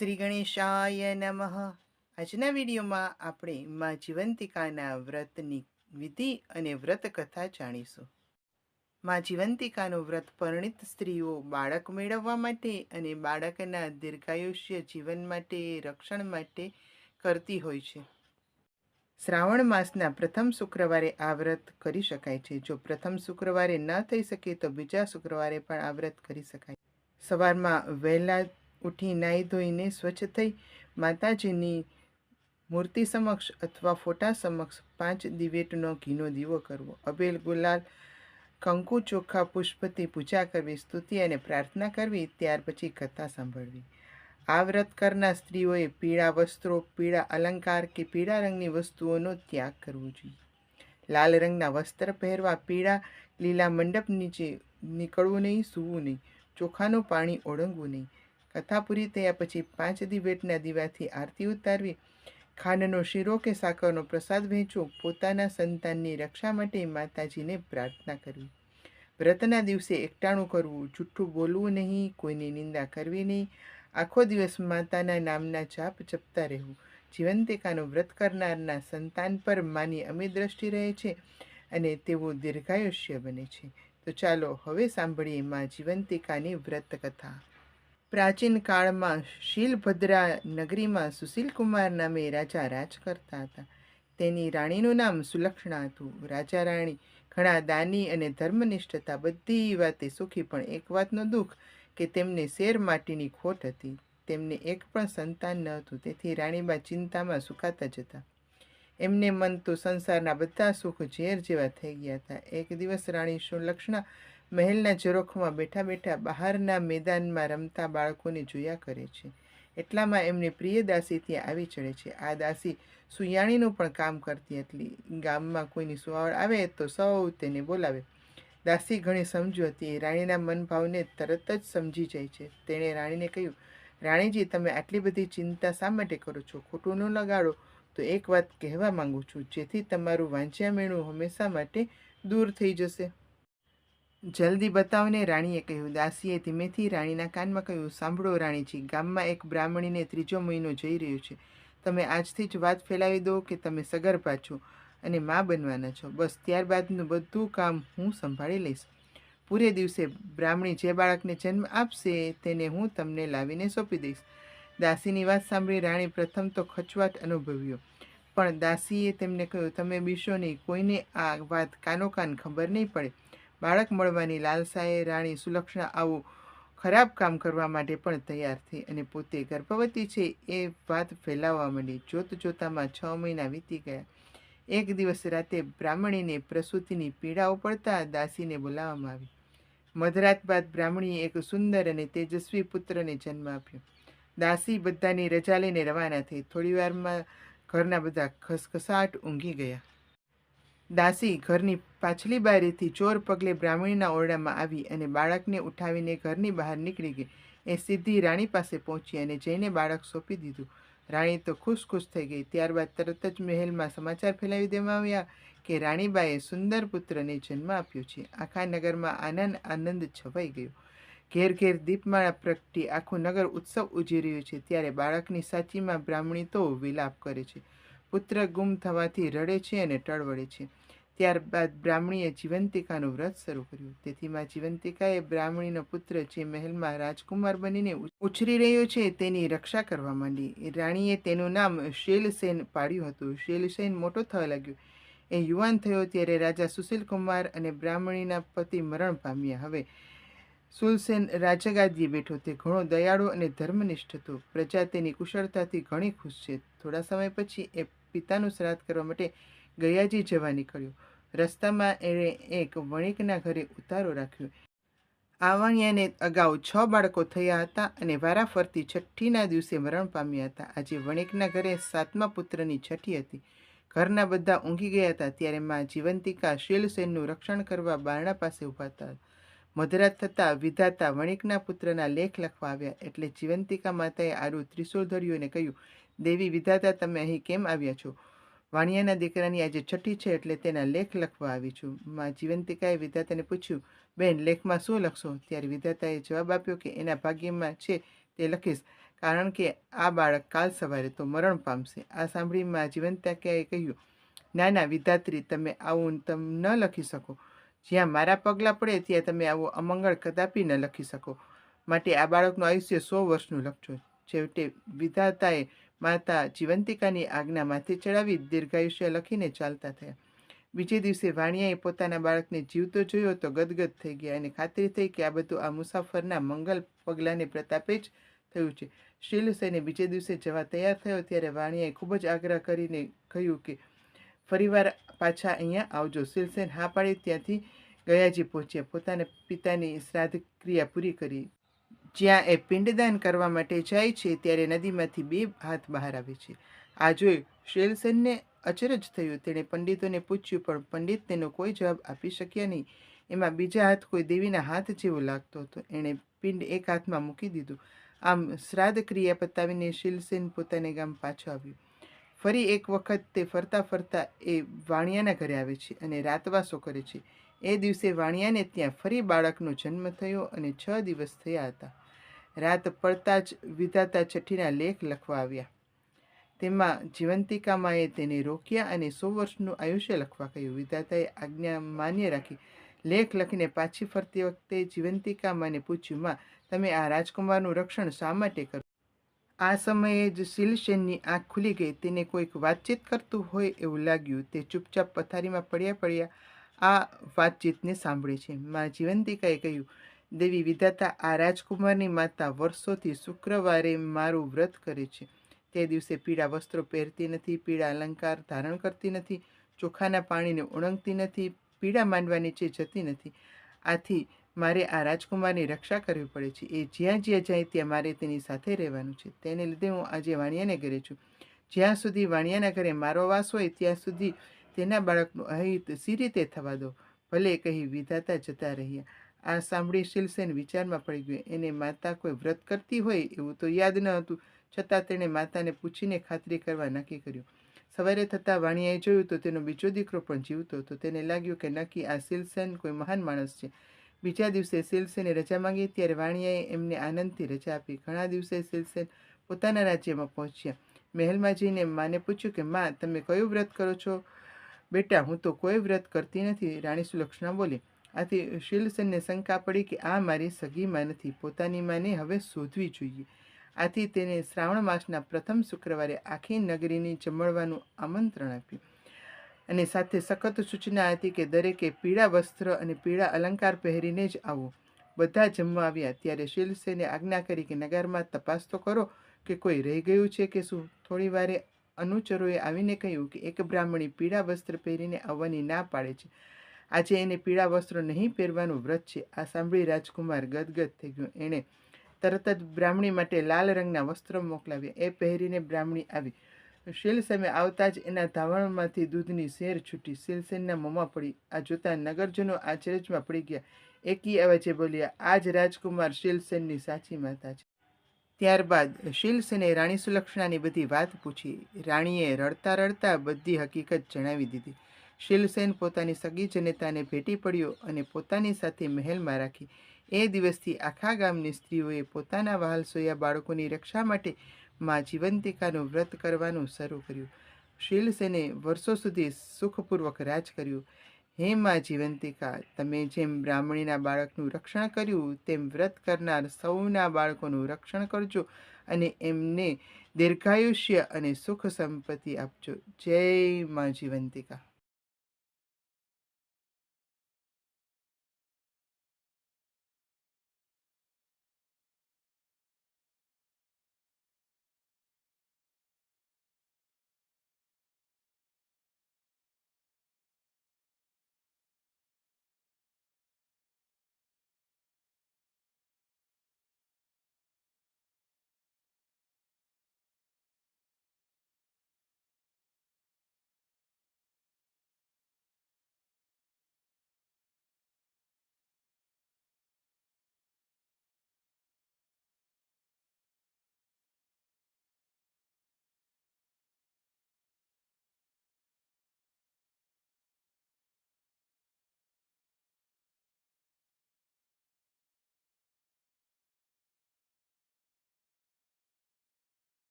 શ્રી ગણેશાય નમઃ. આજના વિડીયોમાં આપણે માં જીવંતિકાના વ્રતની વિધિ અને વ્રત કથા જાણીશું. માં જીવંતિકાનું વ્રત પરિણીત સ્ત્રીઓ બાળક મેળવવા માટે અને બાળકના દીર્ઘાયુષ્ય જીવન માટે રક્ષણ માટે કરતી હોય છે. શ્રાવણ માસના પ્રથમ શુક્રવારે આ વ્રત કરી શકાય છે. જો પ્રથમ શુક્રવારે ન થઈ શકે તો બીજા શુક્રવારે પણ આ વ્રત કરી શકાય. સવારમાં વહેલા ઉઠી નાહી ધોઈને સ્વચ્છ થઈ માતાજીની મૂર્તિ સમક્ષ અથવા ફોટા સમક્ષ 5 દિવેટનો ઘીનો દીવો કરવો. અબેલ, ગુલાલ, કંકુ, ચોખા, પુષ્પથી પૂજા કરવી, સ્તુતિ અને પ્રાર્થના કરવી. ત્યાર પછી કથા સાંભળવી. આ વ્રત કરનાર સ્ત્રીઓએ પીળા વસ્ત્રો, પીળા અલંકાર કે પીળા રંગની વસ્તુઓનો ત્યાગ કરવો જોઈએ. લાલ રંગના વસ્ત્ર પહેરવા, પીળા લીલા મંડપ નીચે નીકળવું નહીં, સૂવું નહીં, ચોખાનું પાણી ઓળંગવું નહીં. કથા પૂરી થયા પછી 5 દિવેટના દીવાથી આરતી ઉતારવી. ખાંડનો શીરો કે સાકરનો પ્રસાદ વહેંચવો. પોતાના સંતાનની રક્ષા માટે માતાજીને પ્રાર્થના કરવી. વ્રતના દિવસે એકટાણું કરવું, જૂઠું બોલવું નહીં, કોઈની નિંદા કરવી નહીં. આખો દિવસ માતાના નામના જાપ જપતા રહેવું. જીવંતિકાનું વ્રત કરનારના સંતાન પર માની અમી દ્રષ્ટિ રહે છે અને તેઓ દીર્ઘાયુષ્ય બને છે. તો ચાલો હવે સાંભળીએ માં જીવંતિકાની વ્રત કથા. પ્રાચીન કાળમાં શીલભદ્રા નગરીમાં સુશીલકુમાર નામે રાજા રાજ કરતા હતા. તેની રાણીનું નામ સુલક્ષણા હતું. રાજા રાણી ઘણા દાની અને ધર્મનિષ્ઠ હતા. બધી વાતે સુખી, પણ એક વાતનું દુઃખ કે તેમને શેર માટીની ખોટ હતી. તેમને એક પણ સંતાન ન હતું. તેથી રાણીબા ચિંતામાં સુકાતા જતા. એમને મન તો સંસારના બધા સુખ ઝેર જેવા થઈ ગયા હતા. એક દિવસ રાણી સુલક્ષણા મહેલના ઝરોખામાં બેઠા બેઠા બહારના મેદાનમાં રમતા બાળકોને જોયા કરે છે. એટલામાં એમની પ્રિય દાસી ત્યાં આવી ચડે છે. આ દાસી સુયાણીનું પણ કામ કરતી હતી. ગામમાં કોઈની સુવાવડ આવે તો સૌ તેને બોલાવે. દાસી ઘણી સમજુ હતી. રાણીના મનભાવને તરત જ સમજી જાય છે. તેણે રાણીને કહ્યું, રાણીજી, તમે આટલી બધી ચિંતા શા માટે કરો છો? ખોટું ન લગાડો તો એક વાત કહેવા માંગુ છું, જેથી તમારું વાંચ્યા મેણું હંમેશા માટે દૂર થઈ જશે. જલ્દી બતાવને, રાણીએ કહ્યું. દાસીએ ધીમેથી રાણીના કાનમાં કહ્યું, સાંભળો રાણીજી, ગામમાં એક બ્રાહ્મણીને 3જો મહિનો જઈ રહ્યો છે. તમે આજથી જ વાત ફેલાવી દો કે તમે સગર્ભા છો અને મા બનવાના છો. બસ ત્યારબાદનું બધું કામ હું સંભાળી લઈશ. પૂરે દિવસે બ્રાહ્મણી જે બાળકને જન્મ આપશે તેને હું તમને લાવીને સોંપી દઈશ. દાસીની વાત સાંભળી રાણી પ્રથમ તો ખચવાટ અનુભવ્યો, પણ દાસીએ તેમને કહ્યું, તમે બીશો નહીં. કોઈને આ વાત કાનોકાન ખબર નહીં પડે. બાળક મળવાની લાલસાએ રાણી સુલક્ષણા આવું ખરાબ કામ કરવા માટે પણ તૈયાર થઈ અને પોતે ગર્ભવતી છે એ વાત ફેલાવવા માંડી. જોત જોતામાં 6 મહિના વીતી ગયા. એક દિવસ રાતે બ્રાહ્મણીને પ્રસૂતિની પીડા ઉપડતા દાસીને બોલાવવામાં આવી. મધરાત બાદ બ્રાહ્મણીએ એક સુંદર અને તેજસ્વી પુત્રને જન્મ આપ્યો. દાસી બધાની રજા લઈને રવાના થઈ. થોડીવારમાં ઘરના બધા ખસખસાટ ઊંઘી ગયા. દાસી ઘરની પાછલી બારીથી ચોર પગલે બ્રાહ્મણીના ઓરડામાં આવી અને બાળકને ઉઠાવીને ઘરની બહાર નીકળી ગઈ. એ સીધી રાણી પાસે પહોંચી અને જઈને બાળક સોંપી દીધું. રાણી તો ખુશ થઈ ગઈ. ત્યારબાદ તરત જ મહેલમાં સમાચાર ફેલાવી દેવામાં આવ્યા કે રાણીબાએ સુંદર પુત્રને જન્મ આપ્યો છે. આખા નગરમાં આનંદ છવાઈ ગયો. ઘેર ઘેર દીપમાળા પ્રગટી આખું નગર ઉત્સવ ઉજવી રહ્યું છે. ત્યારે બાળકની સાચીમાં બ્રાહ્મણી તો વિલાપ કરે છે. પુત્ર ગુમ થવાથી રડે છે અને ટળવળે છે. ત્યારબાદ બ્રાહ્મણીએ જીવંતિકાનું વ્રત શરૂ કર્યું. તેથી માં જીવંતિકાએ બ્રાહ્મણીનો પુત્ર જે મહેલમાં રાજકુમાર બનીને ઉછરી રહ્યો છે તેની રક્ષા કરવા માંડી. રાણીએ તેનું નામ શૈલસેન પાડ્યું હતું. શૈલસેન મોટો થવા લાગ્યો. એ યુવાન થયો ત્યારે રાજા સુશીલકુમાર અને બ્રાહ્મણીના પતિ મરણ પામ્યા. હવે સુલસેન રાજગાદીએ બેઠો. તે ઘણો દયાળુ અને ધર્મનિષ્ઠ હતો. પ્રજા તેની કુશળતાથી ઘણી ખુશ છે. થોડા સમય પછી એ પિતાનું શ્રાદ્ધ કરવા માટે ગયાજી જવા નીકળ્યો. રસ્તામાં એણે એક વણિકના ઘરે ઉતારો રાખ્યો. આ વણિયાને અગાઉ 6 બાળકો થયા હતા અને વારાફરતી છઠ્ઠીના દિવસે મરણ પામ્યા હતા. આજે વણિકના ઘરે 7મા પુત્રની છઠ્ઠી હતી. ઘરના બધા ઊંઘી ગયા હતા. ત્યારે માં જીવંતિકા શૈલસેનનું રક્ષણ કરવા બારણા પાસે ઊભા હતા. મધરાત થતાં વિધાતા વણિકના પુત્રના લેખ લખવા આવ્યા. એટલે જીવંતિકા માતાએ આડું ત્રિશૂળ ધર્યું અને કહ્યું, દેવી વિધાતા, તમે અહીં કેમ આવ્યા છો? વાણિયાના દીકરાની આજે છઠ્ઠી છે એટલે તેના લેખ લખવા આવી છું. માં જીવંતિકાએ વિધાતાને પૂછ્યું, બેન, લેખમાં શું લખશો? ત્યારે વિધાતાએ જવાબ આપ્યો કે એના ભાગ્યમાં છે તે લખીશ, કારણ કે આ બાળક કાલ સવારે તો મરણ પામશે. આ સાંભળી માં જીવંતિકાએ કહ્યું, ના ના વિધાત્રી, તમે આવું ન લખી શકો. જ્યાં મારા પગલાં પડે ત્યાં તમે આવું અમંગળ કદાપી ન લખી શકો. માટે આ બાળકનું આયુષ્ય 100 વર્ષનું લખજો. છેવટે વિધાતાએ માતા જીવંતિકાની આજ્ઞા માથે ચડાવી દીર્ઘાયુષ્ય લખીને ચાલતા થયા. બીજે દિવસે વાણિયાએ પોતાના બાળકને જીવતો જોયો તો ગદગદ થઈ ગયા અને ખાતરી થઈ કે આ બધું આ મુસાફરના મંગલ પગલાંને પ્રતાપે જ થયું છે. શીલસેને બીજે દિવસે જવા તૈયાર થયો ત્યારે વાણિયાએ ખૂબ જ આગ્રહ કરીને કહ્યું કે ફરીવાર પાછા અહીંયા આવજો. શીલસેન હા પાડી ત્યાંથી ગયાજી પહોંચ્યા. પોતાના પિતાની શ્રાદ્ધ ક્રિયા પૂરી કરી જ્યાં એ પિંડદાન કરવા માટે જાય છે ત્યારે નદીમાંથી 2 હાથ બહાર આવે છે. આ જોઈ શીલસેનને અચરજ થયું. તેણે પંડિતોને પૂછ્યું, પણ પંડિત તેનો કોઈ જવાબ આપી શક્યા નહીં. એમાં બીજા હાથ કોઈ દેવીના હાથ જેવો લાગતો હતો. એણે પિંડ એક હાથમાં મૂકી દીધું. આમ શ્રાદ્ધ ક્રિયા પતાવીને શીલસેન પોતાને ગામ પાછો આવ્યો. ફરી એક વખત તે ફરતા ફરતા એ વાણિયાના ઘરે આવે છે અને રાતવાસો કરે છે. એ દિવસે વાણિયાને ત્યાં ફરી બાળકનો જન્મ થયો અને 6 દિવસ થયા હતા. રાત પડતા જ વિધાતા છઠ્ઠીના લેખ લખવા આવ્યા. તેમાં જીવંતિકામાએ તેને રોક્યા અને 100 વર્ષનું આયુષ્ય લખવા કહ્યું. વિધાતાએ આજ્ઞા માન્ય રાખી. લેખ લખીને પાછી ફરતી વખતે જીવંતિકામાને પૂછ્યું, માં, તમે આ રાજકુમારનું રક્ષણ શા માટે કરો? આ સમયે જ શીલસેનની આંખ ખુલી ગઈ. તેને કોઈક વાતચીત કરતું હોય એવું લાગ્યું. તે ચૂપચાપ પથારીમાં પડ્યા આ વાતચીતને સાંભળે છે. માં જીવંતિકાએ કહ્યું, દેવી વિધાતા, આ રાજકુમારની માતા વર્ષોથી શુક્રવારે મારું વ્રત કરે છે. તે દિવસે પીળા વસ્ત્રો પહેરતી નથી, પીળા અલંકાર ધારણ કરતી નથી, ચોખાના પાણીને ઓળંગતી નથી, પીળા માંડવા નીચે જતી નથી. આથી મારે આ રાજકુમારની રક્ષા કરવી પડે છે. એ જ્યાં જાય ત્યાં મારે તેની સાથે રહેવાનું છે. તેને લીધે હું આજે વાણિયાને ઘરે છું. જ્યાં સુધી વાણિયાના ઘરે મારો વાસ હોય ત્યાં સુધી તેના બાળકનું અહિત સી રીતે થવા દો? ભલે, કહી વિધાતા જતા રહ્યા. આ સાંભળી શીલસેન વિચારમાં પડી ગયો. એને માતા કોઈ વ્રત કરતી હોય એવું તો યાદ ન હતું. છતાં તેણે માતાને પૂછીને ખાતરી કરવા નક્કી કર્યું. સવારે થતાં વાણિયાએ જોયું તો તેનો બીજો દીકરો પણ જીવતો હતો. તેને લાગ્યું કે નક્કી આ શીલસેન કોઈ મહાન માણસ છે. બીજા દિવસે શીલસેને રજા માંગી ત્યારે વાણિયાએ એમને આનંદથી રજા આપી. ઘણા દિવસે શીલસેન પોતાના રાજ્યમાં પહોંચ્યા. મહેલમાં જઈને માને પૂછ્યું કે માં, તમે કયું વ્રત કરો છો? બેટા, હું તો કોઈ વ્રત કરતી નથી, રાણી સુલક્ષણા બોલી. આથી શીલસેનને શંકા પડી કે આ મારી સગી માં નથી. પોતાની માને હવે શોધવી જોઈએ. આથી તેને શ્રાવણ માસના પ્રથમ શુક્રવારે આખી નગરીને જમણવાનું આમંત્રણ આપ્યું અને સાથે સખત સૂચના હતી કે દરેકે પીળા વસ્ત્ર અને પીળા અલંકાર પહેરીને જ આવવું. બધા જમવા આવ્યા ત્યારે શીલસેને આજ્ઞા કરી કે નગરમાં તપાસ તો કરો કે કોઈ રહી ગયું છે કે શું. થોડી વારે અનુચરોએ આવીને કહ્યું કે એક બ્રાહ્મણી પીળા વસ્ત્ર પહેરીને આવવાની ના પાડે છે. આજે એને પીળા વસ્ત્રો નહીં પહેરવાનું વ્રત છે. આ સાંભળી રાજકુમાર ગદગદ થઈ ગયો. એણે તરત જ બ્રાહ્મણી માટે લાલ રંગના વસ્ત્રો મોકલાવ્યા. એ પહેરીને બ્રાહ્મણી આવી. શીલસેને આવતા જ એના ધાવણમાંથી દૂધની સેર છૂટી શીલસેનના મોંમાં પડી. આ જોતા નગરજનો આશ્ચર્યમાં પડી ગયા. એકી અવાજે બોલ્યા, આ જ રાજકુમાર શીલસેનની સાચી માતા છે. ત્યારબાદ શીલસેને રાણી સુલક્ષણાની બધી વાત પૂછી. રાણીએ રડતા રડતા બધી હકીકત જણાવી દીધી. શીલસેન પોતાની સગી જનેતાને ભેટી પડ્યો અને પોતાની સાથે મહેલમાં રાખી. એ દિવસથી આખા ગામની સ્ત્રીઓએ પોતાના વહાલ સોયા બાળકોની રક્ષા માટે માં જીવંતિકાનું વ્રત કરવાનું શરૂ કર્યું. શીલસેને વર્ષો સુધી સુખપૂર્વક રાજ કર્યું. હે માં જીવંતિકા, તમે જેમ બ્રાહ્મણીના બાળકનું રક્ષણ કર્યું તેમ વ્રત કરનાર સૌના બાળકોનું રક્ષણ કરજો અને એમને દીર્ઘાયુષ્ય અને સુખ સંપત્તિ આપજો. જય માં જીવંતિકા.